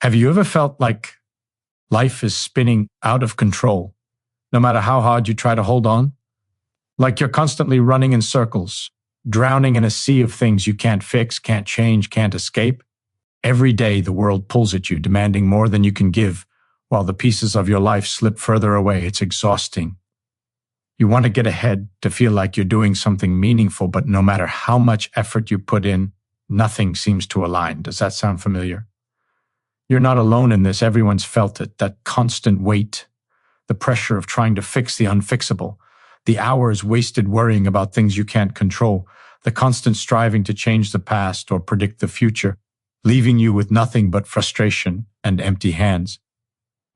Have you ever felt like life is spinning out of control, no matter how hard you try to hold on? Like you're constantly running in circles, drowning in a sea of things you can't fix, can't change, can't escape? Every day the world pulls at you, demanding more than you can give, while the pieces of your life slip further away. It's exhausting. You want to get ahead, to feel like you're doing something meaningful, but no matter how much effort you put in, nothing seems to align. Does that sound familiar? You're not alone in this. Everyone's felt it. That constant weight, the pressure of trying to fix the unfixable, the hours wasted worrying about things you can't control, the constant striving to change the past or predict the future, leaving you with nothing but frustration and empty hands.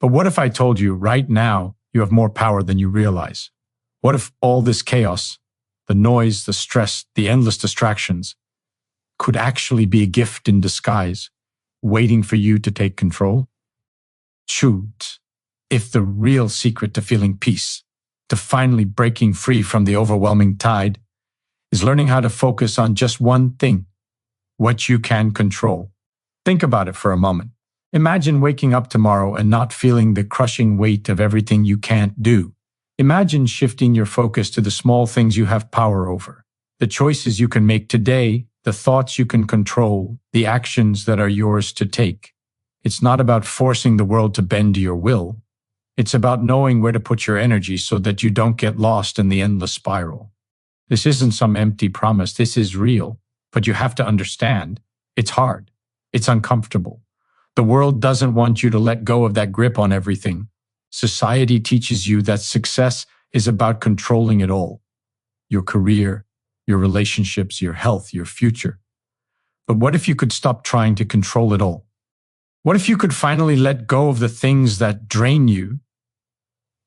But what if I told you right now you have more power than you realize? What if all this chaos, the noise, the stress, the endless distractions, could actually be a gift in disguise, waiting for you to take control? Shoot, if the real secret to feeling peace, to finally breaking free from the overwhelming tide, is learning how to focus on just one thing, what you can control. Think about it for a moment. Imagine waking up tomorrow and not feeling the crushing weight of everything you can't do. Imagine shifting your focus to the small things you have power over, the choices you can make today, the thoughts you can control, the actions that are yours to take. It's not about forcing the world to bend to your will. It's about knowing where to put your energy so that you don't get lost in the endless spiral. This isn't some empty promise. This is real. But you have to understand, it's hard. It's uncomfortable. The world doesn't want you to let go of that grip on everything. Society teaches you that success is about controlling it all. Your career, your relationships, your health, your future. But what if you could stop trying to control it all? What if you could finally let go of the things that drain you,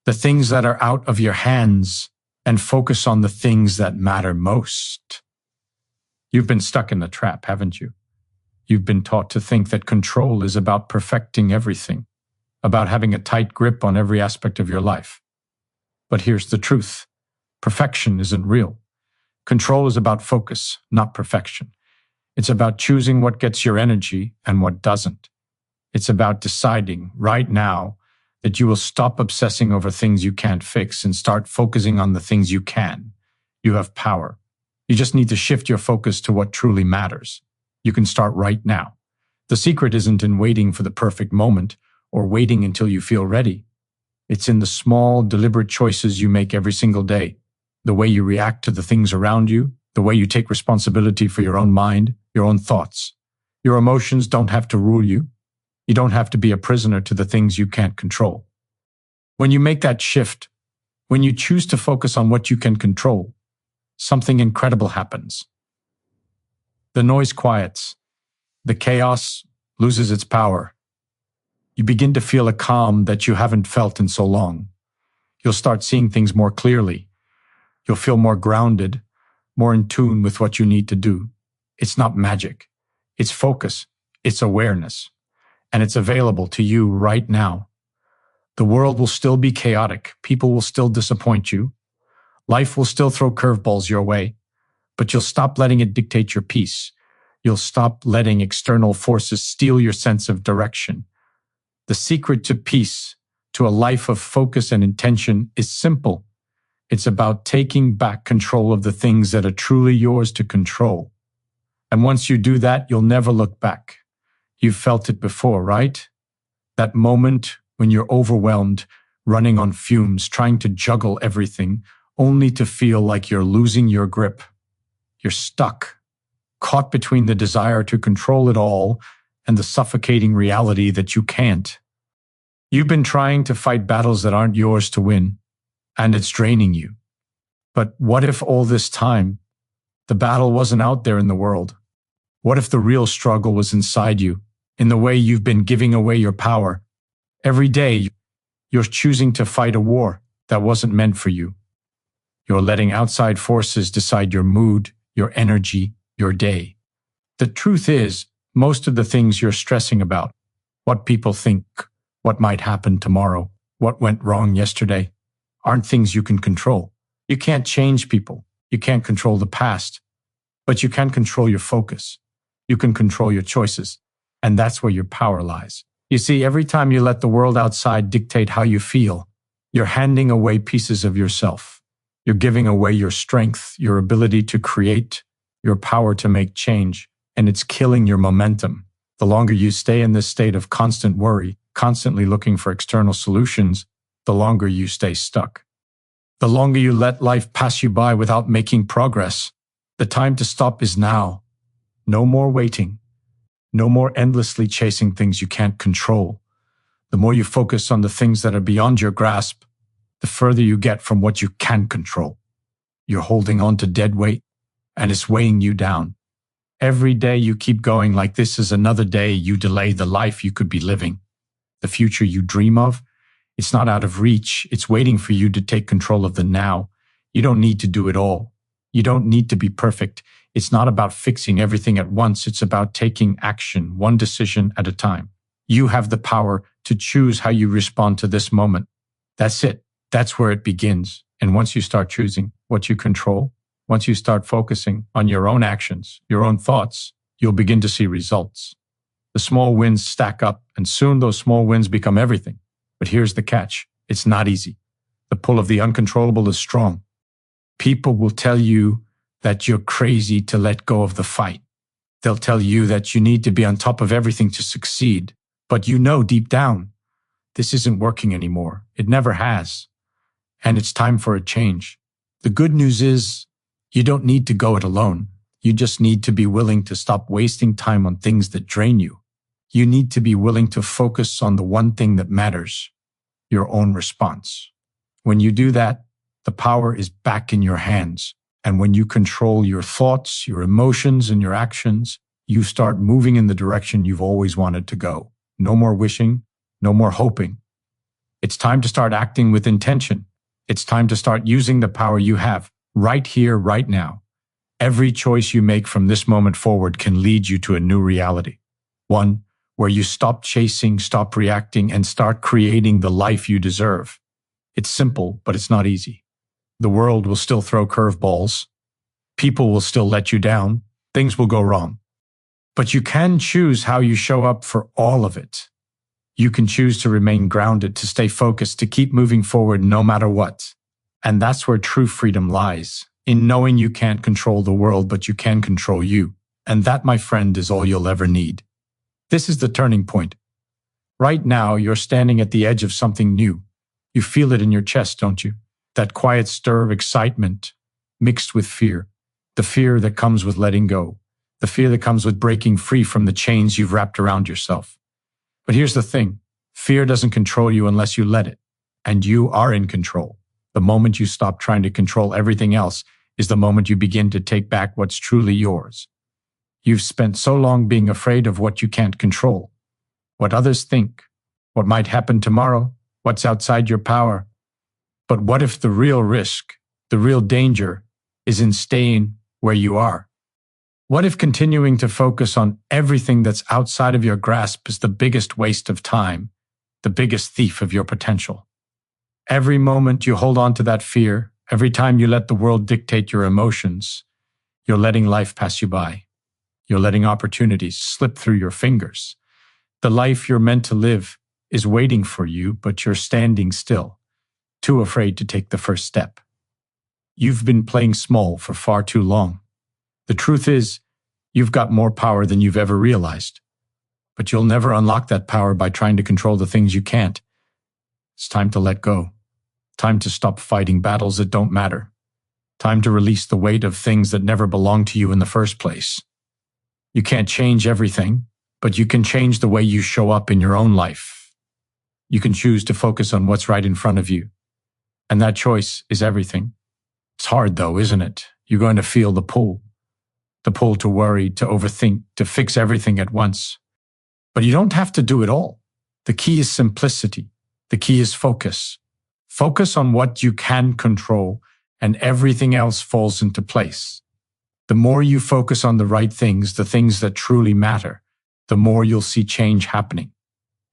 the things that are out of your hands, and focus on the things that matter most? You've been stuck in the trap, haven't you? You've been taught to think that control is about perfecting everything, about having a tight grip on every aspect of your life. But here's the truth. Perfection isn't real. Control is about focus, not perfection. It's about choosing what gets your energy and what doesn't. It's about deciding right now that you will stop obsessing over things you can't fix and start focusing on the things you can. You have power. You just need to shift your focus to what truly matters. You can start right now. The secret isn't in waiting for the perfect moment or waiting until you feel ready. It's in the small, deliberate choices you make every single day. The way you react to the things around you, the way you take responsibility for your own mind, your own thoughts. Your emotions don't have to rule you. You don't have to be a prisoner to the things you can't control. When you make that shift, when you choose to focus on what you can control, something incredible happens. The noise quiets. The chaos loses its power. You begin to feel a calm that you haven't felt in so long. You'll start seeing things more clearly. You'll feel more grounded, more in tune with what you need to do. It's not magic. It's focus. It's awareness. And it's available to you right now. The world will still be chaotic. People will still disappoint you. Life will still throw curveballs your way. But you'll stop letting it dictate your peace. You'll stop letting external forces steal your sense of direction. The secret to peace, to a life of focus and intention, is simple. It's about taking back control of the things that are truly yours to control. And once you do that, you'll never look back. You've felt it before, right? That moment when you're overwhelmed, running on fumes, trying to juggle everything, only to feel like you're losing your grip. You're stuck, caught between the desire to control it all and the suffocating reality that you can't. You've been trying to fight battles that aren't yours to win, and it's draining you. But what if all this time, the battle wasn't out there in the world? What if the real struggle was inside you, in the way you've been giving away your power? Every day, you're choosing to fight a war that wasn't meant for you. You're letting outside forces decide your mood, your energy, your day. The truth is, most of the things you're stressing about, what people think, what might happen tomorrow, what went wrong yesterday, aren't things you can control. You can't change people. You can't control the past. But you can control your focus. You can control your choices. And that's where your power lies. You see, every time you let the world outside dictate how you feel, you're handing away pieces of yourself. You're giving away your strength, your ability to create, your power to make change, and it's killing your momentum. The longer you stay in this state of constant worry, constantly looking for external solutions, the longer you stay stuck. The longer you let life pass you by without making progress, the time to stop is now. No more waiting. No more endlessly chasing things you can't control. The more you focus on the things that are beyond your grasp, the further you get from what you can control. You're holding on to dead weight, and it's weighing you down. Every day you keep going like this is another day you delay the life you could be living. The future you dream of, it's not out of reach. It's waiting for you to take control of the now. You don't need to do it all. You don't need to be perfect. It's not about fixing everything at once. It's about taking action, one decision at a time. You have the power to choose how you respond to this moment. That's it. That's where it begins. And once you start choosing what you control, once you start focusing on your own actions, your own thoughts, you'll begin to see results. The small wins stack up, and soon those small wins become everything. But here's the catch. It's not easy. The pull of the uncontrollable is strong. People will tell you that you're crazy to let go of the fight. They'll tell you that you need to be on top of everything to succeed. But you know deep down, this isn't working anymore. It never has. And it's time for a change. The good news is, you don't need to go it alone. You just need to be willing to stop wasting time on things that drain you. You need to be willing to focus on the one thing that matters, your own response. When you do that, the power is back in your hands. And when you control your thoughts, your emotions, and your actions, you start moving in the direction you've always wanted to go. No more wishing, no more hoping. It's time to start acting with intention. It's time to start using the power you have right here, right now. Every choice you make from this moment forward can lead you to a new reality. One where you stop chasing, stop reacting, and start creating the life you deserve. It's simple, but it's not easy. The world will still throw curveballs. People will still let you down. Things will go wrong. But you can choose how you show up for all of it. You can choose to remain grounded, to stay focused, to keep moving forward no matter what. And that's where true freedom lies, in knowing you can't control the world, but you can control you. And that, my friend, is all you'll ever need. This is the turning point. Right now, you're standing at the edge of something new. You feel it in your chest, don't you? That quiet stir of excitement mixed with fear. The fear that comes with letting go. The fear that comes with breaking free from the chains you've wrapped around yourself. But here's the thing. Fear doesn't control you unless you let it. And you are in control. The moment you stop trying to control everything else is the moment you begin to take back what's truly yours. You've spent so long being afraid of what you can't control. What others think. What might happen tomorrow. What's outside your power. But what if the real risk, the real danger, is in staying where you are? What if continuing to focus on everything that's outside of your grasp is the biggest waste of time, the biggest thief of your potential? Every moment you hold on to that fear, every time you let the world dictate your emotions, you're letting life pass you by. You're letting opportunities slip through your fingers. The life you're meant to live is waiting for you, but you're standing still, too afraid to take the first step. You've been playing small for far too long. The truth is, you've got more power than you've ever realized. But you'll never unlock that power by trying to control the things you can't. It's time to let go. Time to stop fighting battles that don't matter. Time to release the weight of things that never belonged to you in the first place. You can't change everything, but you can change the way you show up in your own life. You can choose to focus on what's right in front of you. And that choice is everything. It's hard though, isn't it? You're going to feel the pull. The pull to worry, to overthink, to fix everything at once. But you don't have to do it all. The key is simplicity. The key is focus. Focus on what you can control, and everything else falls into place. The more you focus on the right things, the things that truly matter, the more you'll see change happening.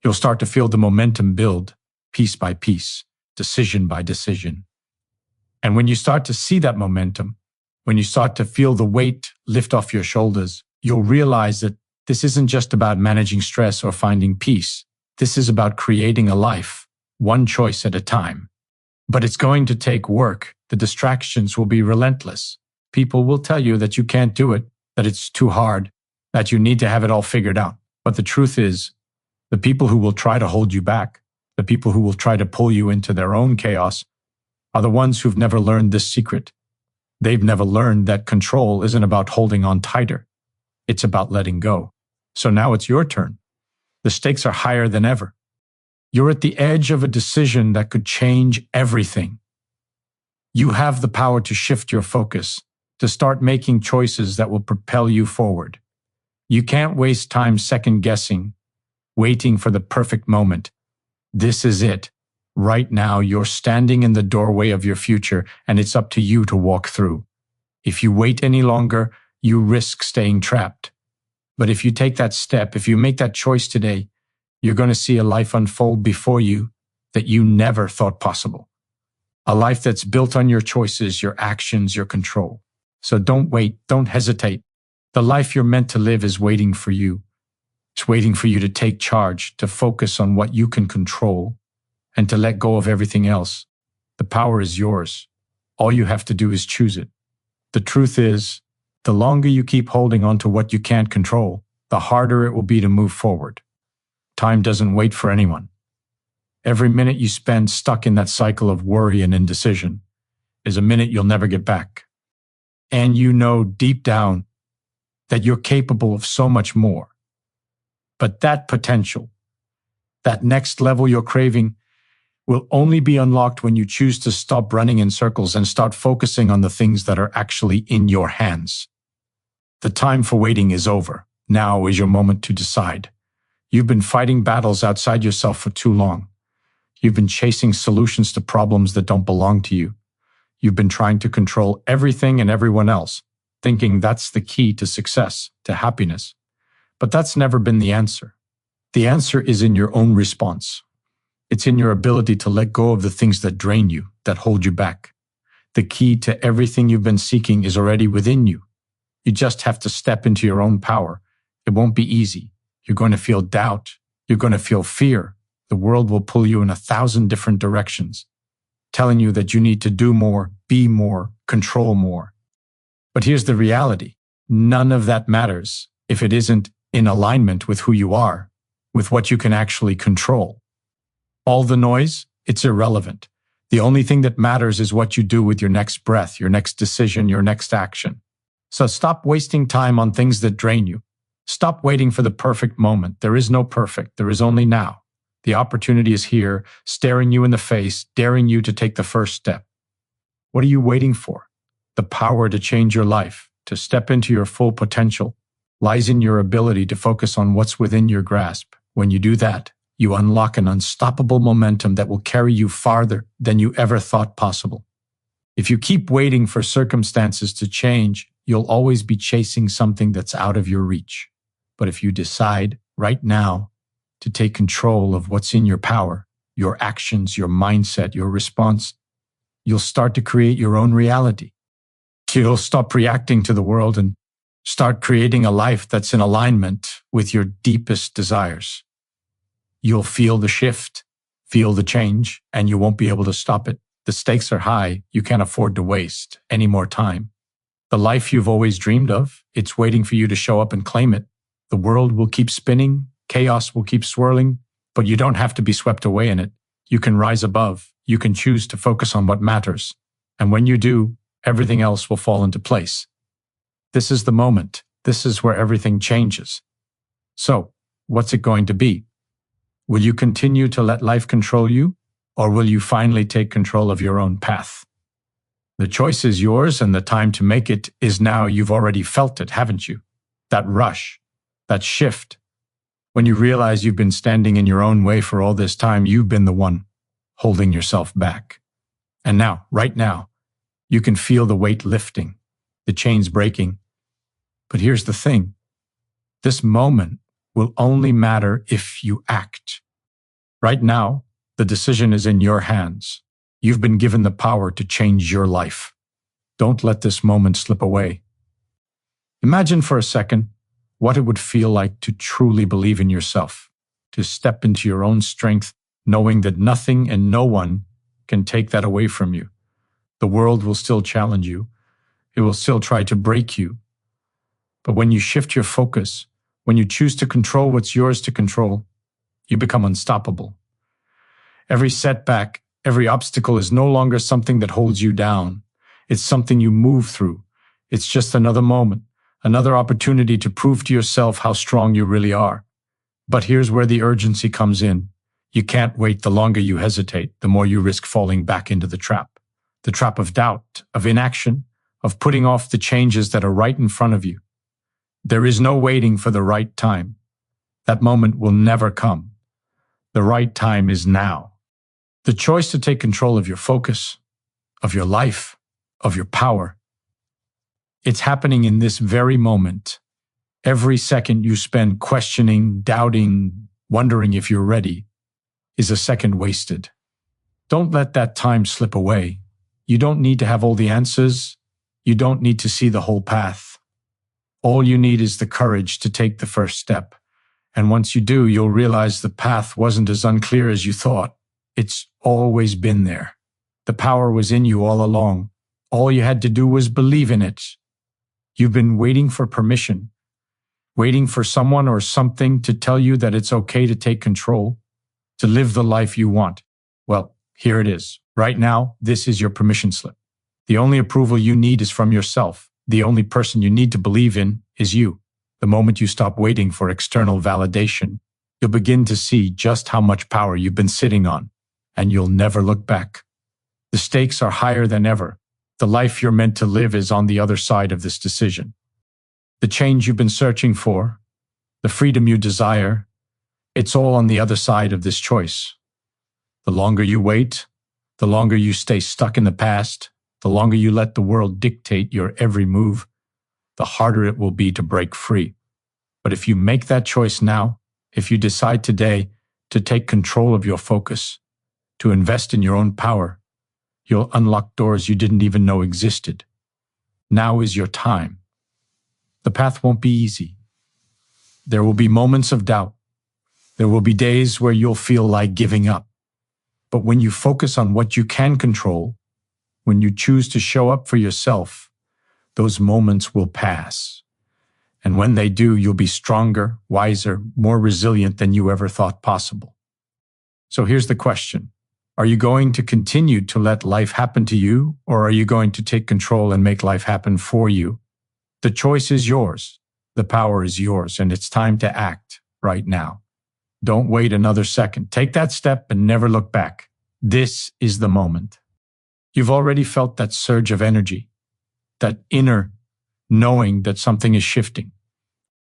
You'll start to feel the momentum build, piece by piece, decision by decision. And when you start to see that momentum, when you start to feel the weight lift off your shoulders, you'll realize that this isn't just about managing stress or finding peace. This is about creating a life, one choice at a time. But it's going to take work. The distractions will be relentless. People will tell you that you can't do it, that it's too hard, that you need to have it all figured out. But the truth is, the people who will try to hold you back, the people who will try to pull you into their own chaos, are the ones who've never learned this secret. They've never learned that control isn't about holding on tighter. It's about letting go. So now it's your turn. The stakes are higher than ever. You're at the edge of a decision that could change everything. You have the power to shift your focus, to start making choices that will propel you forward. You can't waste time second-guessing, waiting for the perfect moment. This is it. Right now, you're standing in the doorway of your future, and it's up to you to walk through. If you wait any longer, you risk staying trapped. But if you take that step, if you make that choice today, you're going to see a life unfold before you that you never thought possible. A life that's built on your choices, your actions, your control. So don't wait, don't hesitate. The life you're meant to live is waiting for you. It's waiting for you to take charge, to focus on what you can control, and to let go of everything else. The power is yours. All you have to do is choose it. The truth is, the longer you keep holding on to what you can't control, the harder it will be to move forward. Time doesn't wait for anyone. Every minute you spend stuck in that cycle of worry and indecision is a minute you'll never get back. And you know deep down that you're capable of so much more. But that potential, that next level you're craving, will only be unlocked when you choose to stop running in circles and start focusing on the things that are actually in your hands. The time for waiting is over. Now is your moment to decide. You've been fighting battles outside yourself for too long. You've been chasing solutions to problems that don't belong to you. You've been trying to control everything and everyone else, thinking that's the key to success, to happiness. But that's never been the answer. The answer is in your own response. It's in your ability to let go of the things that drain you, that hold you back. The key to everything you've been seeking is already within you. You just have to step into your own power. It won't be easy. You're going to feel doubt. You're going to feel fear. The world will pull you in 1,000 different directions, telling you that you need to do more, be more, control more. But here's the reality. None of that matters if it isn't in alignment with who you are, with what you can actually control. All the noise, it's irrelevant. The only thing that matters is what you do with your next breath, your next decision, your next action. So stop wasting time on things that drain you. Stop waiting for the perfect moment. There is no perfect. There is only now. The opportunity is here, staring you in the face, daring you to take the first step. What are you waiting for? The power to change your life, to step into your full potential, lies in your ability to focus on what's within your grasp. When you do that, you unlock an unstoppable momentum that will carry you farther than you ever thought possible. If you keep waiting for circumstances to change, you'll always be chasing something that's out of your reach. But if you decide right now to take control of what's in your power, your actions, your mindset, your response, you'll start to create your own reality. You'll stop reacting to the world and start creating a life that's in alignment with your deepest desires. You'll feel the shift, feel the change, and you won't be able to stop it. The stakes are high. You can't afford to waste any more time. The life you've always dreamed of, it's waiting for you to show up and claim it. The world will keep spinning, chaos will keep swirling, but you don't have to be swept away in it. You can rise above. You can choose to focus on what matters. And when you do, everything else will fall into place. This is the moment. This is where everything changes. So, what's it going to be? Will you continue to let life control you, or will you finally take control of your own path? The choice is yours, and the time to make it is now. You've already felt it, haven't you? That rush, that shift. When you realize you've been standing in your own way for all this time, you've been the one holding yourself back. And now, right now, you can feel the weight lifting, the chains breaking. But here's the thing. This moment will only matter if you act. Right now, the decision is in your hands. You've been given the power to change your life. Don't let this moment slip away. Imagine for a second what it would feel like to truly believe in yourself, to step into your own strength, knowing that nothing and no one can take that away from you. The world will still challenge you. It will still try to break you. But when you shift your focus, when you choose to control what's yours to control, you become unstoppable. Every setback, every obstacle is no longer something that holds you down. It's something you move through. It's just another moment, another opportunity to prove to yourself how strong you really are. But here's where the urgency comes in. You can't wait. The longer you hesitate, the more you risk falling back into the trap. The trap of doubt, of inaction, of putting off the changes that are right in front of you. There is no waiting for the right time. That moment will never come. The right time is now. The choice to take control of your focus, of your life, of your power. It's happening in this very moment. Every second you spend questioning, doubting, wondering if you're ready is a second wasted. Don't let that time slip away. You don't need to have all the answers. You don't need to see the whole path. All you need is the courage to take the first step. And once you do, you'll realize the path wasn't as unclear as you thought. It's always been there. The power was in you all along. All you had to do was believe in it. You've been waiting for permission, waiting for someone or something to tell you that it's okay to take control, to live the life you want. Well, here it is. Right now, this is your permission slip. The only approval you need is from yourself. The only person you need to believe in is you. The moment you stop waiting for external validation, you'll begin to see just how much power you've been sitting on, and you'll never look back. The stakes are higher than ever. The life you're meant to live is on the other side of this decision. The change you've been searching for, the freedom you desire, it's all on the other side of this choice. The longer you wait, the longer you stay stuck in the past, the longer you let the world dictate your every move, the harder it will be to break free. But if you make that choice now, if you decide today to take control of your focus, to invest in your own power, you'll unlock doors you didn't even know existed. Now is your time. The path won't be easy. There will be moments of doubt. There will be days where you'll feel like giving up. But when you focus on what you can control, when you choose to show up for yourself, those moments will pass. And when they do, you'll be stronger, wiser, more resilient than you ever thought possible. So here's the question. Are you going to continue to let life happen to you, or are you going to take control and make life happen for you? The choice is yours. The power is yours, and it's time to act right now. Don't wait another second. Take that step and never look back. This is the moment. You've already felt that surge of energy, that inner knowing that something is shifting.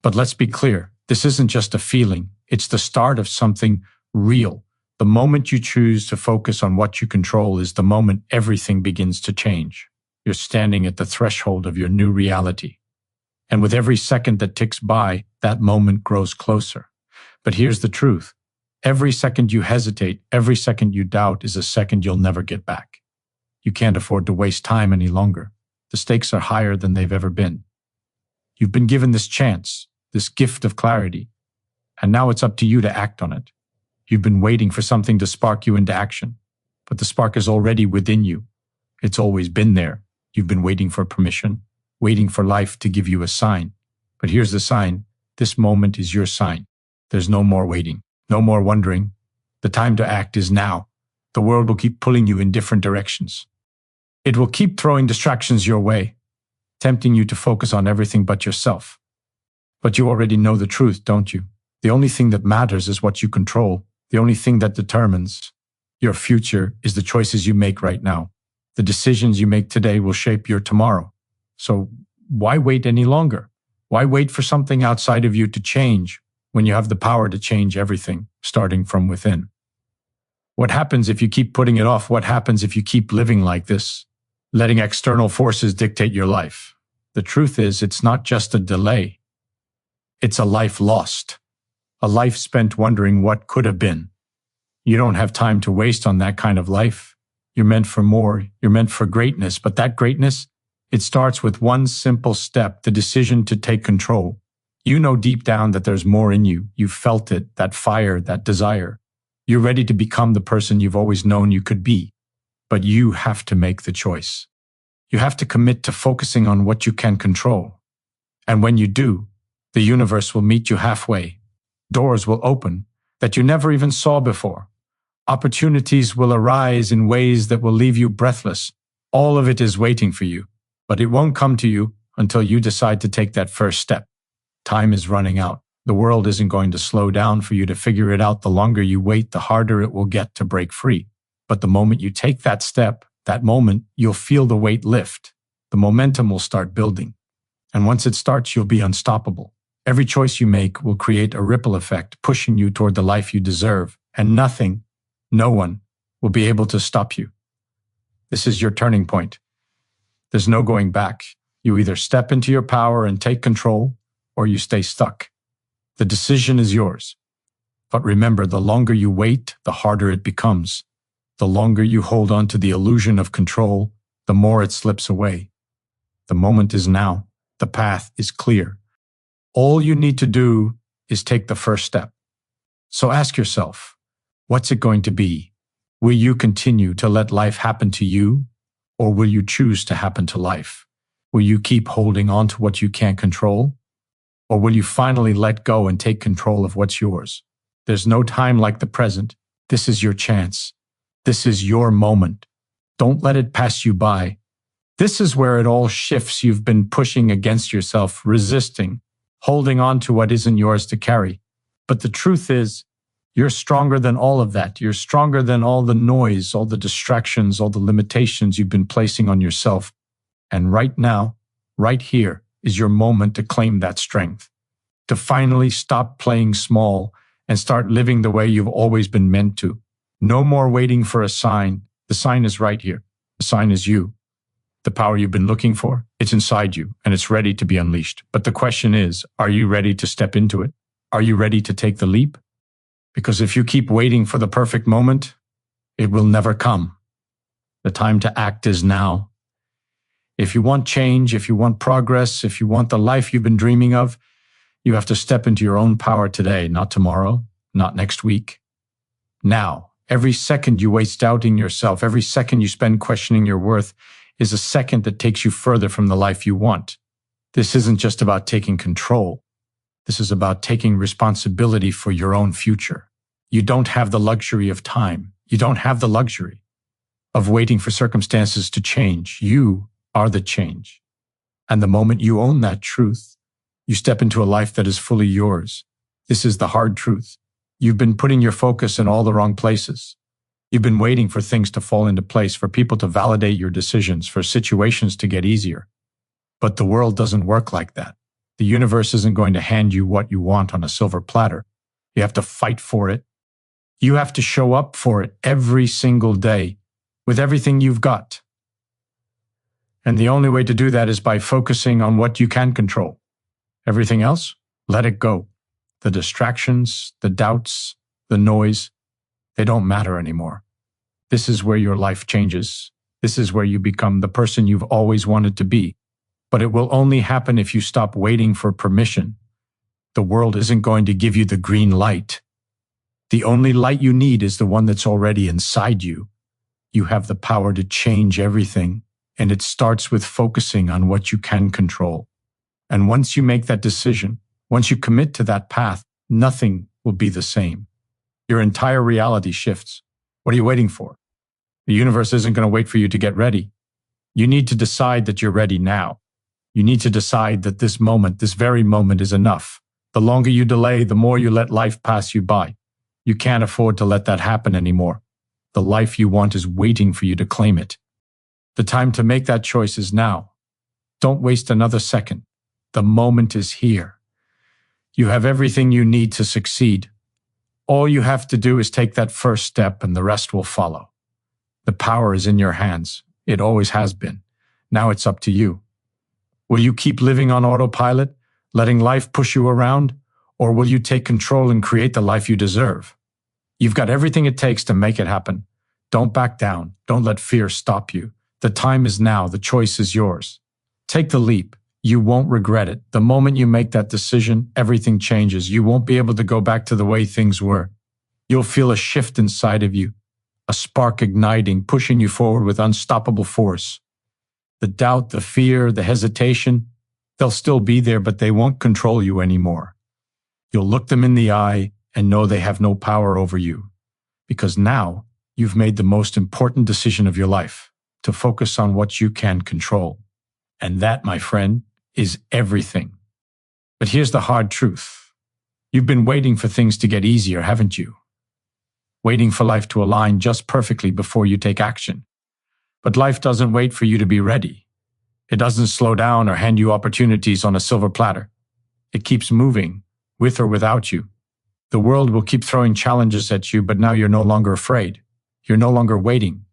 But let's be clear, this isn't just a feeling. It's the start of something real. The moment you choose to focus on what you control is the moment everything begins to change. You're standing at the threshold of your new reality. And with every second that ticks by, that moment grows closer. But here's the truth. Every second you hesitate, every second you doubt is a second you'll never get back. You can't afford to waste time any longer. The stakes are higher than they've ever been. You've been given this chance, this gift of clarity, and now it's up to you to act on it. You've been waiting for something to spark you into action, but the spark is already within you. It's always been there. You've been waiting for permission, waiting for life to give you a sign. But here's the sign. This moment is your sign. There's no more waiting, no more wondering. The time to act is now. The world will keep pulling you in different directions. It will keep throwing distractions your way, tempting you to focus on everything but yourself. But you already know the truth, don't you? The only thing that matters is what you control. The only thing that determines your future is the choices you make right now. The decisions you make today will shape your tomorrow. So why wait any longer? Why wait for something outside of you to change when you have the power to change everything, starting from within? What happens if you keep putting it off? What happens if you keep living like this, letting external forces dictate your life? The truth is, it's not just a delay. It's a life lost, a life spent wondering what could have been. You don't have time to waste on that kind of life. You're meant for more. You're meant for greatness. But that greatness, it starts with one simple step, the decision to take control. You know deep down that there's more in you. You felt it, that fire, that desire. You're ready to become the person you've always known you could be. But you have to make the choice. You have to commit to focusing on what you can control. And when you do, the universe will meet you halfway. Doors will open that you never even saw before. Opportunities will arise in ways that will leave you breathless. All of it is waiting for you, but it won't come to you until you decide to take that first step. Time is running out. The world isn't going to slow down for you to figure it out. The longer you wait, the harder it will get to break free. But the moment you take that step, that moment, you'll feel the weight lift. The momentum will start building. And once it starts, you'll be unstoppable. Every choice you make will create a ripple effect, pushing you toward the life you deserve. And nothing, no one, will be able to stop you. This is your turning point. There's no going back. You either step into your power and take control, or you stay stuck. The decision is yours. But remember, the longer you wait, the harder it becomes. The longer you hold on to the illusion of control, the more it slips away. The moment is now. The path is clear. All you need to do is take the first step. So ask yourself, what's it going to be? Will you continue to let life happen to you, or will you choose to happen to life? Will you keep holding on to what you can't control, or will you finally let go and take control of what's yours? There's no time like the present. This is your chance. This is your moment. Don't let it pass you by. This is where it all shifts. You've been pushing against yourself, resisting, holding on to what isn't yours to carry. But the truth is, you're stronger than all of that. You're stronger than all the noise, all the distractions, all the limitations you've been placing on yourself. And right now, right here, is your moment to claim that strength, to finally stop playing small and start living the way you've always been meant to. No more waiting for a sign. The sign is right here. The sign is you. The power you've been looking for, it's inside you, and it's ready to be unleashed. But the question is, are you ready to step into it? Are you ready to take the leap? Because if you keep waiting for the perfect moment, it will never come. The time to act is now. If you want change, if you want progress, if you want the life you've been dreaming of, you have to step into your own power today, not tomorrow, not next week. Now, every second you waste doubting yourself, every second you spend questioning your worth, is a second that takes you further from the life you want. This isn't just about taking control. This is about taking responsibility for your own future. You don't have the luxury of time. You don't have the luxury of waiting for circumstances to change. You are the change. And the moment you own that truth, you step into a life that is fully yours. This is the hard truth. You've been putting your focus in all the wrong places. You've been waiting for things to fall into place, for people to validate your decisions, for situations to get easier. But the world doesn't work like that. The universe isn't going to hand you what you want on a silver platter. You have to fight for it. You have to show up for it every single day with everything you've got. And the only way to do that is by focusing on what you can control. Everything else, let it go. The distractions, the doubts, the noise, they don't matter anymore. This is where your life changes. This is where you become the person you've always wanted to be. But it will only happen if you stop waiting for permission. The world isn't going to give you the green light. The only light you need is the one that's already inside you. You have the power to change everything, and it starts with focusing on what you can control. And once you make that decision, once you commit to that path, nothing will be the same. Your entire reality shifts. What are you waiting for? The universe isn't going to wait for you to get ready. You need to decide that you're ready now. You need to decide that this moment, this very moment, is enough. The longer you delay, the more you let life pass you by. You can't afford to let that happen anymore. The life you want is waiting for you to claim it. The time to make that choice is now. Don't waste another second. The moment is here. You have everything you need to succeed. All you have to do is take that first step and the rest will follow. The power is in your hands. It always has been. Now it's up to you. Will you keep living on autopilot, letting life push you around, or will you take control and create the life you deserve? You've got everything it takes to make it happen. Don't back down. Don't let fear stop you. The time is now. The choice is yours. Take the leap. You won't regret it. The moment you make that decision, everything changes. You won't be able to go back to the way things were. You'll feel a shift inside of you, a spark igniting, pushing you forward with unstoppable force. The doubt, the fear, the hesitation, they'll still be there, but they won't control you anymore. You'll look them in the eye and know they have no power over you, because now you've made the most important decision of your life, to focus on what you can control. And that, my friend, is everything. But here's the hard truth. You've been waiting for things to get easier, haven't you? Waiting for life to align just perfectly before you take action. But life doesn't wait for you to be ready. It doesn't slow down or hand you opportunities on a silver platter. It keeps moving, with or without you. The world will keep throwing challenges at you, but now you're no longer afraid. You're no longer waiting.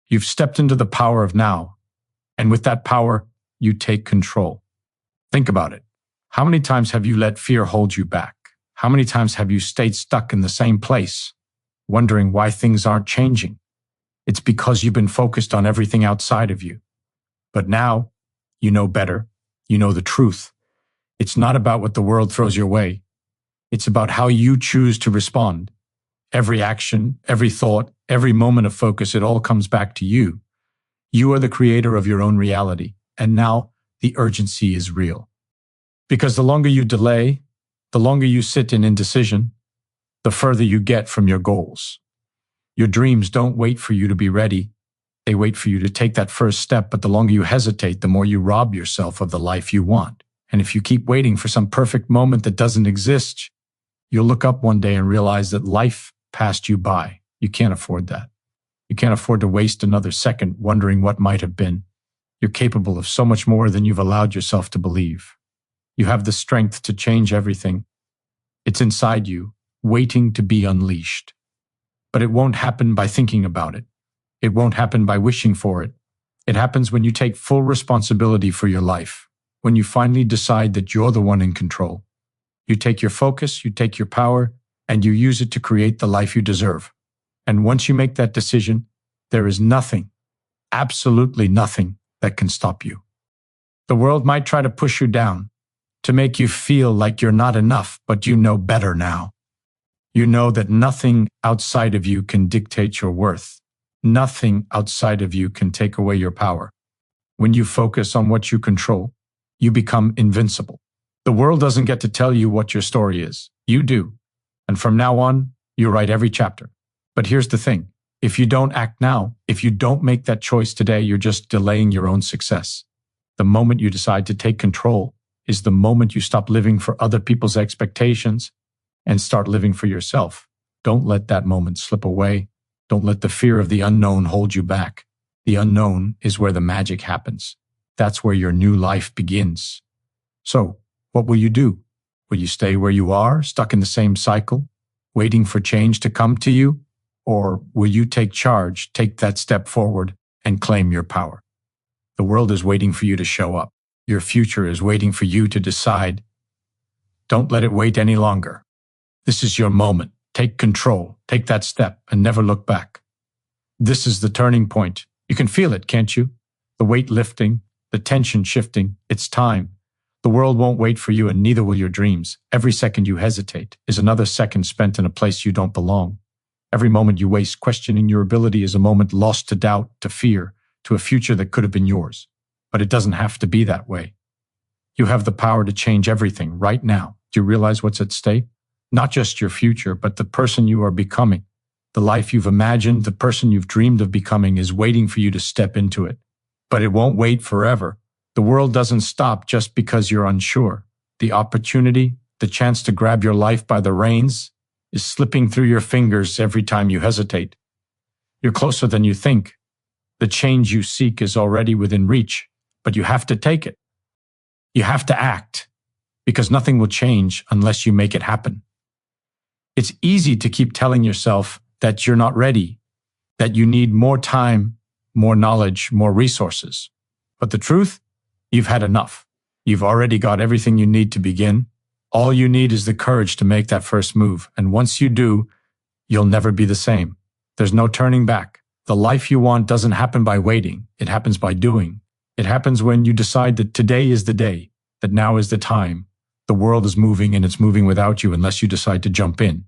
You've stepped into the power of now. And with that power, you take control. Think about it. How many times have you let fear hold you back? How many times have you stayed stuck in the same place, wondering why things aren't changing? It's because you've been focused on everything outside of you. But now, you know better. You know the truth. It's not about what the world throws your way. It's about how you choose to respond. Every action, every thought, every moment of focus, it all comes back to you. You are the creator of your own reality. And now the urgency is real. Because the longer you delay, the longer you sit in indecision, the further you get from your goals. Your dreams don't wait for you to be ready. They wait for you to take that first step, but the longer you hesitate, the more you rob yourself of the life you want. And if you keep waiting for some perfect moment that doesn't exist, you'll look up one day and realize that life passed you by. You can't afford that. You can't afford to waste another second wondering what might have been. You're capable of so much more than you've allowed yourself to believe. You have the strength to change everything. It's inside you, waiting to be unleashed. But it won't happen by thinking about it. It won't happen by wishing for it. It happens when you take full responsibility for your life, when you finally decide that you're the one in control. You take your focus, you take your power, and you use it to create the life you deserve. And once you make that decision, there is nothing, absolutely nothing, that can stop you. The world might try to push you down, to make you feel like you're not enough, but you know better now. You know that nothing outside of you can dictate your worth. Nothing outside of you can take away your power. When you focus on what you control, you become invincible. The world doesn't get to tell you what your story is. You do. And from now on, you write every chapter. But here's the thing. If you don't act now, if you don't make that choice today, you're just delaying your own success. The moment you decide to take control is the moment you stop living for other people's expectations and start living for yourself. Don't let that moment slip away. Don't let the fear of the unknown hold you back. The unknown is where the magic happens. That's where your new life begins. So, what will you do? Will you stay where you are, stuck in the same cycle, waiting for change to come to you? Or will you take charge, take that step forward, and claim your power? The world is waiting for you to show up. Your future is waiting for you to decide. Don't let it wait any longer. This is your moment. Take control. Take that step and never look back. This is the turning point. You can feel it, can't you? The weight lifting, the tension shifting. It's time. The world won't wait for you, and neither will your dreams. Every second you hesitate is another second spent in a place you don't belong. Every moment you waste questioning your ability is a moment lost to doubt, to fear, to a future that could have been yours. But it doesn't have to be that way. You have the power to change everything right now. Do you realize what's at stake? Not just your future, but the person you are becoming. The life you've imagined, the person you've dreamed of becoming is waiting for you to step into it. But it won't wait forever. The world doesn't stop just because you're unsure. The opportunity, the chance to grab your life by the reins, is slipping through your fingers every time you hesitate. You're closer than you think. The change you seek is already within reach, but you have to take it. You have to act, because nothing will change unless you make it happen. It's easy to keep telling yourself that you're not ready, that you need more time, more knowledge, more resources. But the truth? You've had enough. You've already got everything you need to begin. All you need is the courage to make that first move. And once you do, you'll never be the same. There's no turning back. The life you want doesn't happen by waiting. It happens by doing. It happens when you decide that today is the day, that now is the time. The world is moving and it's moving without you unless you decide to jump in.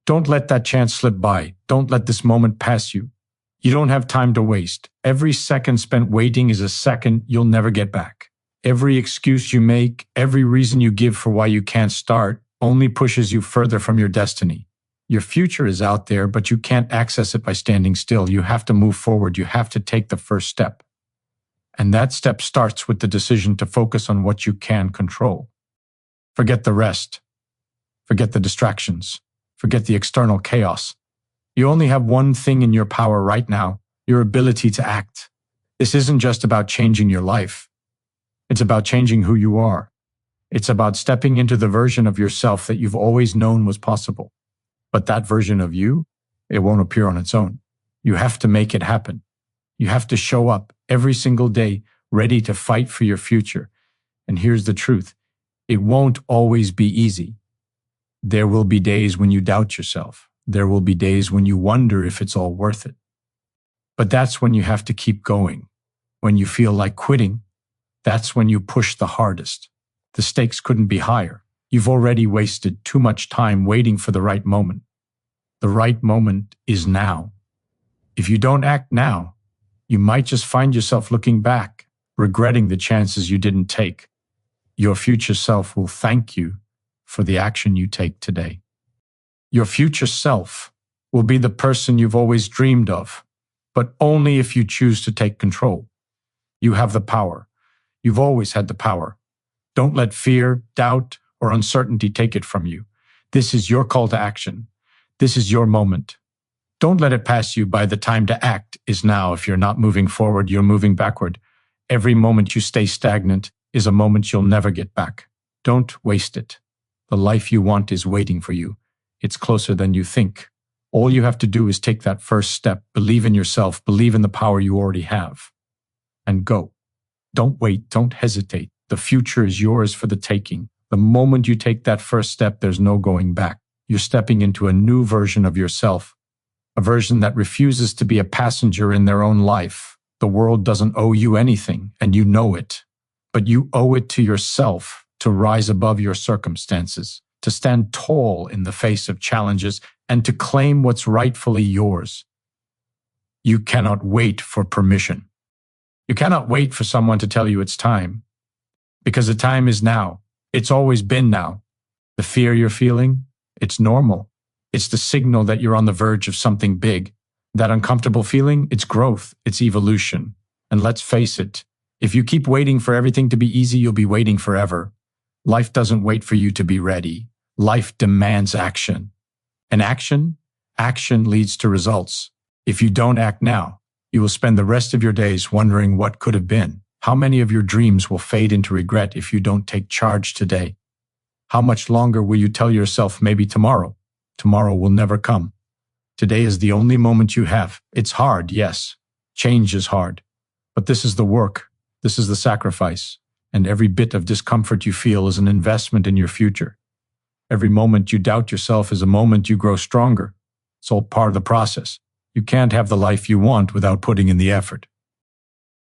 Don't let that chance slip by. Don't let this moment pass you. You don't have time to waste. Every second spent waiting is a second you'll never get back. Every excuse you make, every reason you give for why you can't start, only pushes you further from your destiny. Your future is out there, but you can't access it by standing still. You have to move forward. You have to take the first step. And that step starts with the decision to focus on what you can control. Forget the rest. Forget the distractions. Forget the external chaos. You only have one thing in your power right now, your ability to act. This isn't just about changing your life. It's about changing who you are. It's about stepping into the version of yourself that you've always known was possible. But that version of you, it won't appear on its own. You have to make it happen. You have to show up every single day, ready to fight for your future. And here's the truth. It won't always be easy. There will be days when you doubt yourself. There will be days when you wonder if it's all worth it. But that's when you have to keep going. When you feel like quitting, that's when you push the hardest. The stakes couldn't be higher. You've already wasted too much time waiting for the right moment. The right moment is now. If you don't act now, you might just find yourself looking back, regretting the chances you didn't take. Your future self will thank you for the action you take today. Your future self will be the person you've always dreamed of, but only if you choose to take control. You have the power. You've always had the power. Don't let fear, doubt, or uncertainty take it from you. This is your call to action. This is your moment. Don't let it pass you by. The time to act is now. If you're not moving forward, you're moving backward. Every moment you stay stagnant is a moment you'll never get back. Don't waste it. The life you want is waiting for you. It's closer than you think. All you have to do is take that first step, believe in yourself, believe in the power you already have, and go. Don't wait, don't hesitate. The future is yours for the taking. The moment you take that first step, there's no going back. You're stepping into a new version of yourself, a version that refuses to be a passenger in their own life. The world doesn't owe you anything, and you know it. But you owe it to yourself to rise above your circumstances, to stand tall in the face of challenges, and to claim what's rightfully yours. You cannot wait for permission. You cannot wait for someone to tell you it's time, because the time is now. It's always been now. The fear you're feeling, it's normal. It's the signal that you're on the verge of something big. That uncomfortable feeling, it's growth, it's evolution. And let's face it, if you keep waiting for everything to be easy, you'll be waiting forever. Life doesn't wait for you to be ready. Life demands action. And action leads to results. If you don't act now, you will spend the rest of your days wondering what could have been. How many of your dreams will fade into regret if you don't take charge today? How much longer will you tell yourself maybe tomorrow? Tomorrow will never come. Today is the only moment you have. It's hard, yes. Change is hard. But this is the work. This is the sacrifice. And every bit of discomfort you feel is an investment in your future. Every moment you doubt yourself is a moment you grow stronger. It's all part of the process. You can't have the life you want without putting in the effort.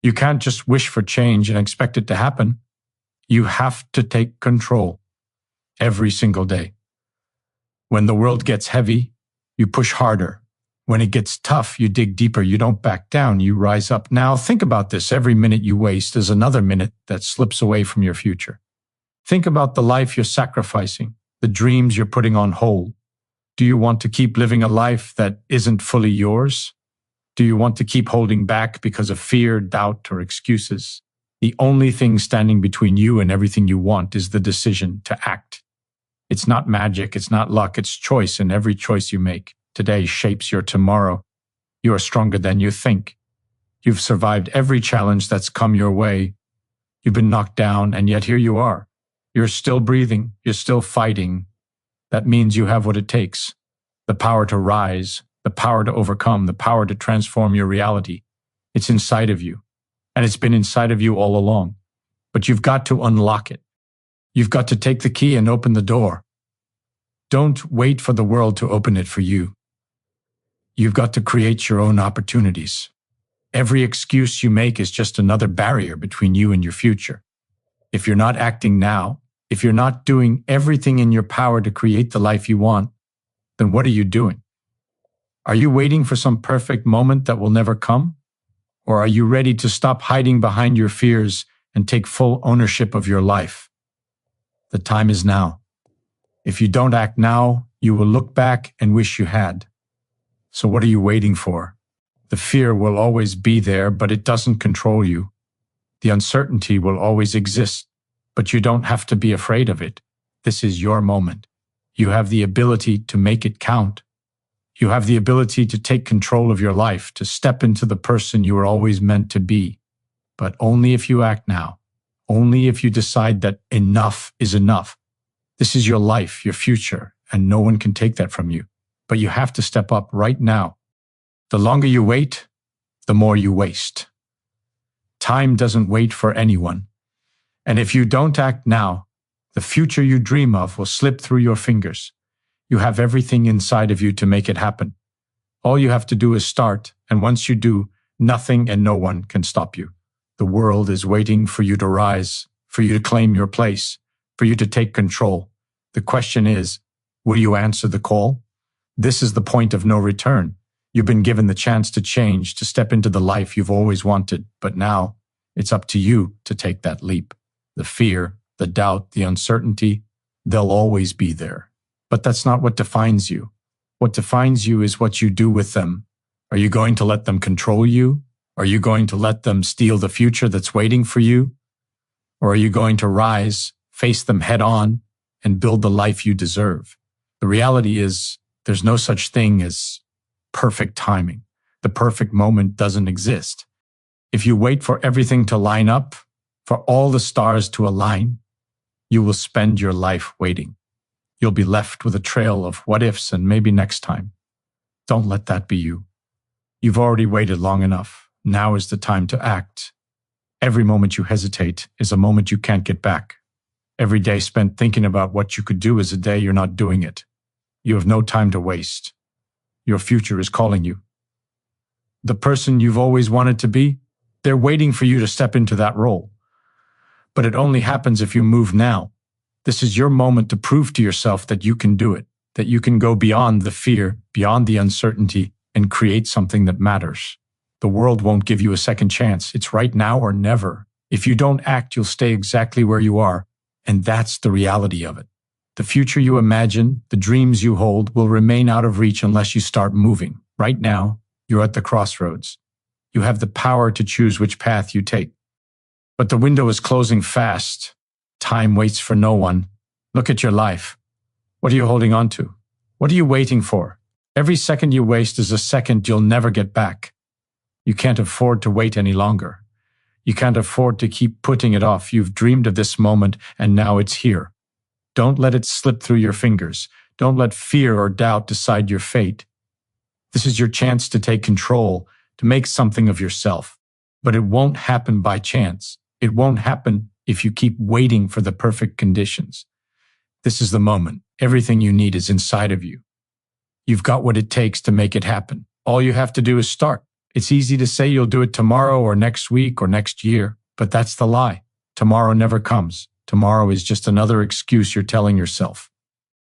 You can't just wish for change and expect it to happen. You have to take control every single day. When the world gets heavy, you push harder. When it gets tough, you dig deeper. You don't back down. You rise up. Now think about this. Every minute you waste is another minute that slips away from your future. Think about the life you're sacrificing, the dreams you're putting on hold. Do you want to keep living a life that isn't fully yours? Do you want to keep holding back because of fear, doubt, or excuses? The only thing standing between you and everything you want is the decision to act. It's not magic, it's not luck, it's choice, and every choice you make today shapes your tomorrow. You are stronger than you think. You've survived every challenge that's come your way. You've been knocked down, and yet here you are. You're still breathing, you're still fighting. That means you have what it takes. The power to rise, the power to overcome, the power to transform your reality. It's inside of you, and it's been inside of you all along. But you've got to unlock it. You've got to take the key and open the door. Don't wait for the world to open it for you. You've got to create your own opportunities. Every excuse you make is just another barrier between you and your future. If you're not acting now, if you're not doing everything in your power to create the life you want, then what are you doing? Are you waiting for some perfect moment that will never come? Or are you ready to stop hiding behind your fears and take full ownership of your life? The time is now. If you don't act now, you will look back and wish you had. So what are you waiting for? The fear will always be there, but it doesn't control you. The uncertainty will always exist, but you don't have to be afraid of it. This is your moment. You have the ability to make it count. You have the ability to take control of your life, to step into the person you were always meant to be. But only if you act now. Only if you decide that enough is enough. This is your life, your future, and no one can take that from you. But you have to step up right now. The longer you wait, the more you waste. Time doesn't wait for anyone. And if you don't act now, the future you dream of will slip through your fingers. You have everything inside of you to make it happen. All you have to do is start, and once you do, nothing and no one can stop you. The world is waiting for you to rise, for you to claim your place, for you to take control. The question is, will you answer the call? This is the point of no return. You've been given the chance to change, to step into the life you've always wanted, but now it's up to you to take that leap. The fear, the doubt, the uncertainty, they'll always be there. But that's not what defines you. What defines you is what you do with them. Are you going to let them control you? Are you going to let them steal the future that's waiting for you? Or are you going to rise, face them head on, and build the life you deserve? The reality is, there's no such thing as perfect timing. The perfect moment doesn't exist. If you wait for everything to line up, for all the stars to align, you will spend your life waiting. You'll be left with a trail of what ifs and maybe next time. Don't let that be you. You've already waited long enough. Now is the time to act. Every moment you hesitate is a moment you can't get back. Every day spent thinking about what you could do is a day you're not doing it. You have no time to waste. Your future is calling you. The person you've always wanted to be, they're waiting for you to step into that role. But it only happens if you move now. This is your moment to prove to yourself that you can do it, that you can go beyond the fear, beyond the uncertainty, and create something that matters. The world won't give you a second chance. It's right now or never. If you don't act, you'll stay exactly where you are, and that's the reality of it. The future you imagine, the dreams you hold, will remain out of reach unless you start moving. Right now, you're at the crossroads. You have the power to choose which path you take. But the window is closing fast. Time waits for no one. Look at your life. What are you holding on to? What are you waiting for? Every second you waste is a second you'll never get back. You can't afford to wait any longer. You can't afford to keep putting it off. You've dreamed of this moment, and now it's here. Don't let it slip through your fingers. Don't let fear or doubt decide your fate. This is your chance to take control, to make something of yourself. But it won't happen by chance. It won't happen if you keep waiting for the perfect conditions. This is the moment. Everything you need is inside of you. You've got what it takes to make it happen. All you have to do is start. It's easy to say you'll do it tomorrow or next week or next year, but that's the lie. Tomorrow never comes. Tomorrow is just another excuse you're telling yourself.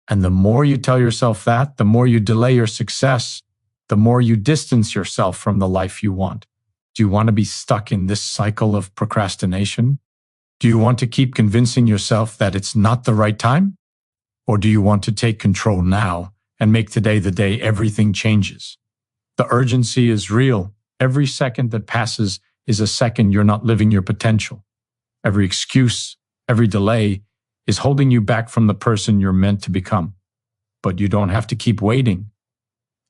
And the more you tell yourself that, the more you delay your success, the more you distance yourself from the life you want. Do you want to be stuck in this cycle of procrastination? Do you want to keep convincing yourself that it's not the right time? Or do you want to take control now and make today the day everything changes? The urgency is real. Every second that passes is a second you're not living your potential. Every excuse, every delay is holding you back from the person you're meant to become. But you don't have to keep waiting.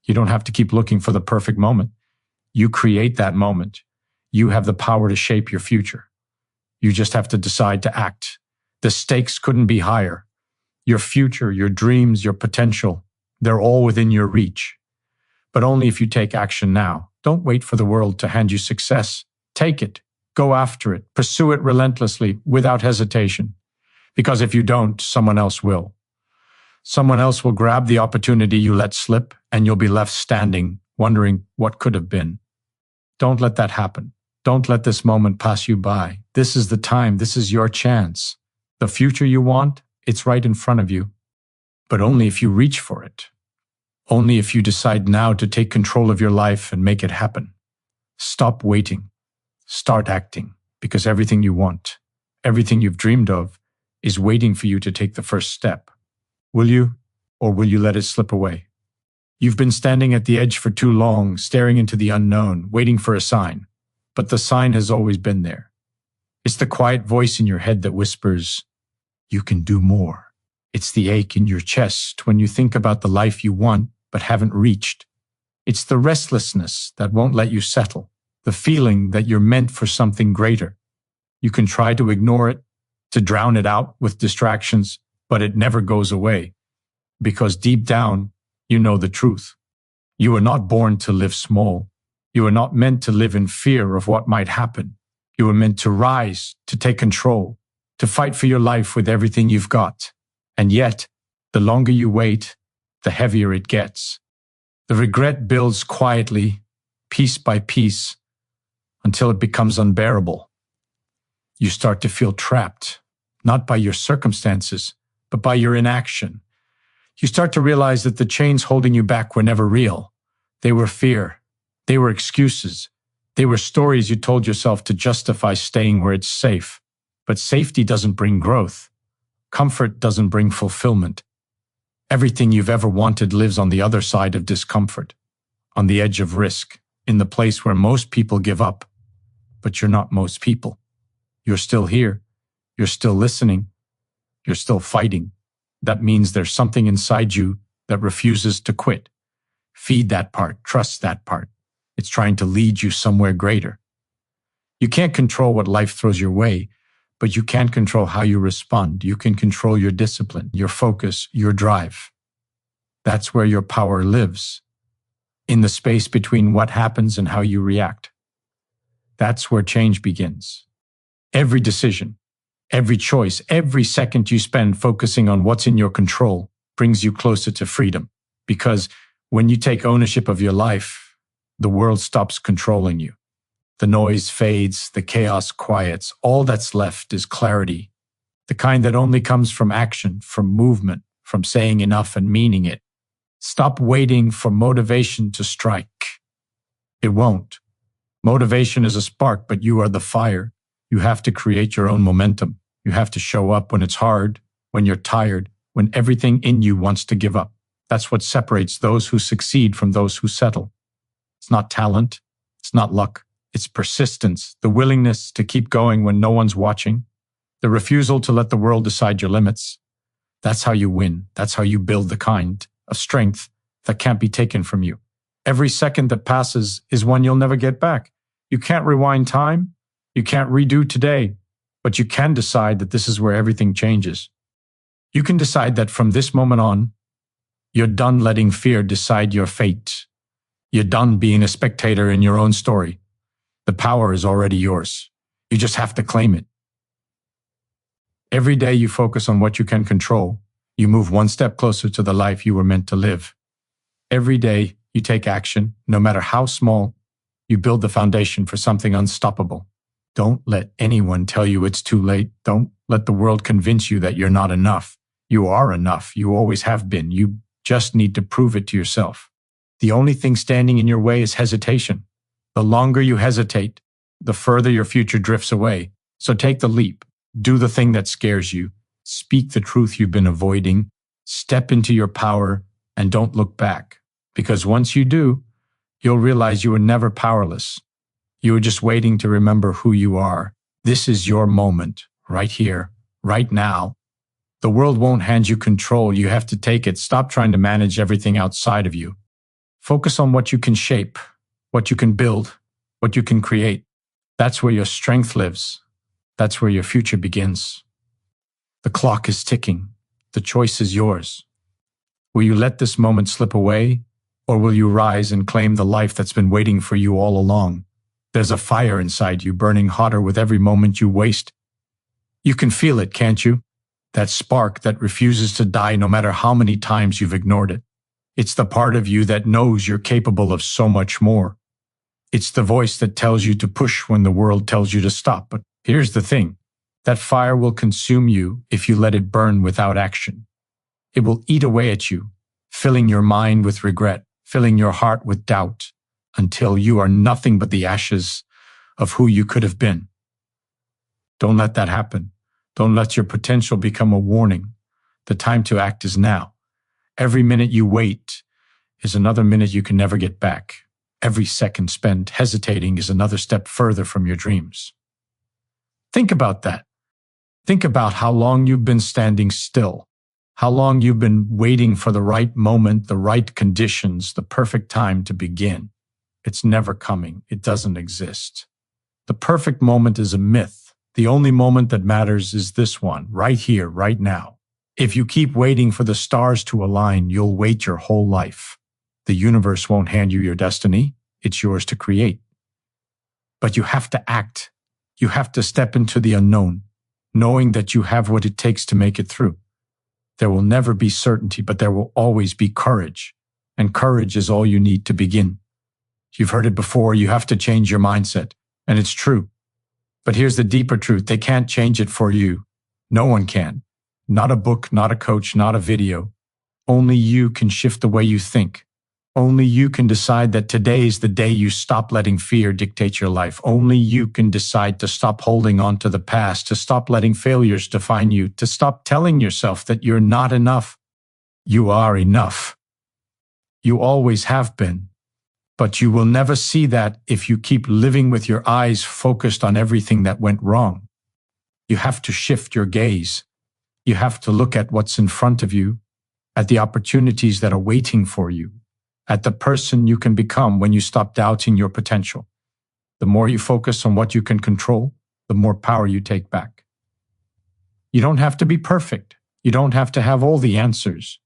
You don't have to keep looking for the perfect moment. You create that moment. You have the power to shape your future. You just have to decide to act. The stakes couldn't be higher. Your future, your dreams, your potential, they're all within your reach. But only if you take action now. Don't wait for the world to hand you success. Take it. Go after it. Pursue it relentlessly, without hesitation. Because if you don't, someone else will. Someone else will grab the opportunity you let slip, and you'll be left standing, wondering what could have been. Don't let that happen. Don't let this moment pass you by. This is the time. This is your chance. The future you want, it's right in front of you. But only if you reach for it. Only if you decide now to take control of your life and make it happen. Stop waiting. Start acting, because everything you want, everything you've dreamed of, is waiting for you to take the first step. Will you, or will you let it slip away? You've been standing at the edge for too long, staring into the unknown, waiting for a sign. But the sign has always been there. It's the quiet voice in your head that whispers, "You can do more." It's the ache in your chest when you think about the life you want but haven't reached. It's the restlessness that won't let you settle, the feeling that you're meant for something greater. You can try to ignore it, to drown it out with distractions, but it never goes away. Because deep down, you know the truth. You were not born to live small. You were not meant to live in fear of what might happen. You were meant to rise, to take control, to fight for your life with everything you've got. And yet, the longer you wait, the heavier it gets. The regret builds quietly, piece by piece, until it becomes unbearable. You start to feel trapped, not by your circumstances, but by your inaction. You start to realize that the chains holding you back were never real. They were fear. They were excuses. They were stories you told yourself to justify staying where it's safe. But safety doesn't bring growth. Comfort doesn't bring fulfillment. Everything you've ever wanted lives on the other side of discomfort, on the edge of risk, in the place where most people give up. But you're not most people. You're still here. You're still listening. You're still fighting. That means there's something inside you that refuses to quit. Feed that part. Trust that part. It's trying to lead you somewhere greater. You can't control what life throws your way, but you can control how you respond. You can control your discipline, your focus, your drive. That's where your power lives, in the space between what happens and how you react. That's where change begins. Every decision, every choice, every second you spend focusing on what's in your control brings you closer to freedom. Because when you take ownership of your life, the world stops controlling you. The noise fades, the chaos quiets. All that's left is clarity, the kind that only comes from action, from movement, from saying enough and meaning it. Stop waiting for motivation to strike. It won't. Motivation is a spark, but you are the fire. You have to create your own momentum. You have to show up when it's hard, when you're tired, when everything in you wants to give up. That's what separates those who succeed from those who settle. It's not talent. It's not luck. It's persistence, the willingness to keep going when no one's watching, the refusal to let the world decide your limits. That's how you win. That's how you build the kind of strength that can't be taken from you. Every second that passes is one you'll never get back. You can't rewind time. You can't redo today, but you can decide that this is where everything changes. You can decide that from this moment on, you're done letting fear decide your fate. You're done being a spectator in your own story. The power is already yours. You just have to claim it. Every day you focus on what you can control, you move one step closer to the life you were meant to live. Every day you take action, no matter how small, you build the foundation for something unstoppable. Don't let anyone tell you it's too late. Don't let the world convince you that you're not enough. You are enough. You always have been. You just need to prove it to yourself. The only thing standing in your way is hesitation. The longer you hesitate, the further your future drifts away. So take the leap. Do the thing that scares you. Speak the truth you've been avoiding. Step into your power and don't look back. Because once you do, you'll realize you were never powerless. You were just waiting to remember who you are. This is your moment, right here, right now. The world won't hand you control. You have to take it. Stop trying to manage everything outside of you. Focus on what you can shape, what you can build, what you can create. That's where your strength lives. That's where your future begins. The clock is ticking. The choice is yours. Will you let this moment slip away, or will you rise and claim the life that's been waiting for you all along? There's a fire inside you burning hotter with every moment you waste. You can feel it, can't you? That spark that refuses to die no matter how many times you've ignored it. It's the part of you that knows you're capable of so much more. It's the voice that tells you to push when the world tells you to stop. But here's the thing. That fire will consume you if you let it burn without action. It will eat away at you, filling your mind with regret, filling your heart with doubt, until you are nothing but the ashes of who you could have been. Don't let that happen. Don't let your potential become a warning. The time to act is now. Every minute you wait is another minute you can never get back. Every second spent hesitating is another step further from your dreams. Think about that. Think about how long you've been standing still, how long you've been waiting for the right moment, the right conditions, the perfect time to begin. It's never coming. It doesn't exist. The perfect moment is a myth. The only moment that matters is this one, right here, right now. If you keep waiting for the stars to align, you'll wait your whole life. The universe won't hand you your destiny. It's yours to create. But you have to act. You have to step into the unknown, knowing that you have what it takes to make it through. There will never be certainty, but there will always be courage. And courage is all you need to begin. You've heard it before, you have to change your mindset. And it's true. But here's the deeper truth. They can't change it for you. No one can. Not a book, not a coach, not a video. Only you can shift the way you think. Only you can decide that today is the day you stop letting fear dictate your life. Only you can decide to stop holding on to the past, to stop letting failures define you, to stop telling yourself that you're not enough. You are enough. You always have been. But you will never see that if you keep living with your eyes focused on everything that went wrong. You have to shift your gaze. You have to look at what's in front of you, at the opportunities that are waiting for you, at the person you can become when you stop doubting your potential. The more you focus on what you can control, the more power you take back. You don't have to be perfect. You don't have to have all the answers.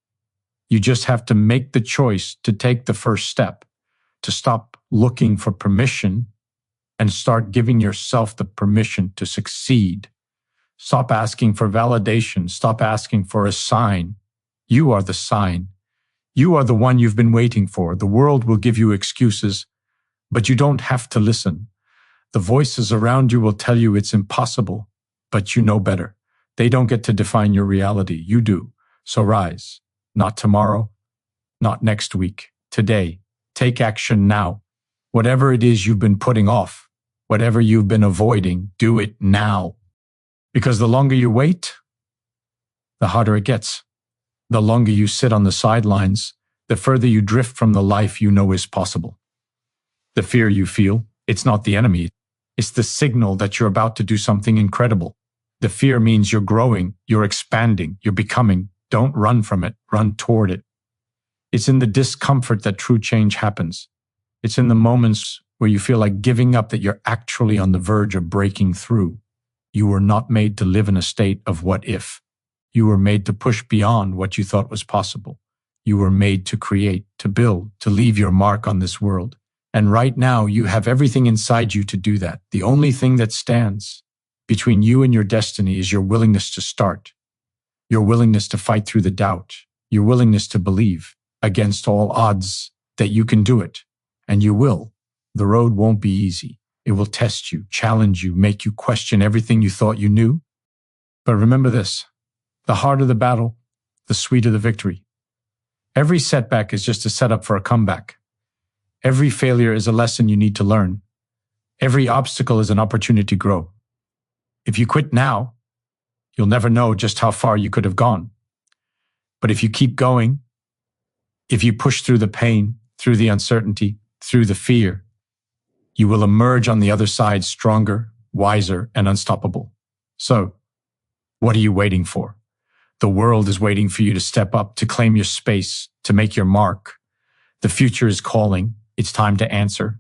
You just have to make the choice to take the first step, to stop looking for permission and start giving yourself the permission to succeed. Stop asking for validation. Stop asking for a sign. You are the sign. You are the one you've been waiting for. The world will give you excuses, but you don't have to listen. The voices around you will tell you it's impossible, but you know better. They don't get to define your reality. You do. So rise. Not tomorrow, not next week, today. Take action now. Whatever it is you've been putting off, whatever you've been avoiding, do it now. Because the longer you wait, the harder it gets. The longer you sit on the sidelines, the further you drift from the life you know is possible. The fear you feel, it's not the enemy. It's the signal that you're about to do something incredible. The fear means you're growing, you're expanding, you're becoming. Don't run from it, run toward it. It's in the discomfort that true change happens. It's in the moments where you feel like giving up that you're actually on the verge of breaking through. You were not made to live in a state of what if. You were made to push beyond what you thought was possible. You were made to create, to build, to leave your mark on this world. And right now, you have everything inside you to do that. The only thing that stands between you and your destiny is your willingness to start, your willingness to fight through the doubt, your willingness to believe against all odds that you can do it. And you will. The road won't be easy. It will test you, challenge you, make you question everything you thought you knew. But remember this, the harder the battle, the sweeter the victory. Every setback is just a setup for a comeback. Every failure is a lesson you need to learn. Every obstacle is an opportunity to grow. If you quit now, you'll never know just how far you could have gone. But if you keep going, if you push through the pain, through the uncertainty, through the fear, you will emerge on the other side stronger, wiser, and unstoppable. So, what are you waiting for? The world is waiting for you to step up, to claim your space, to make your mark. The future is calling. It's time to answer.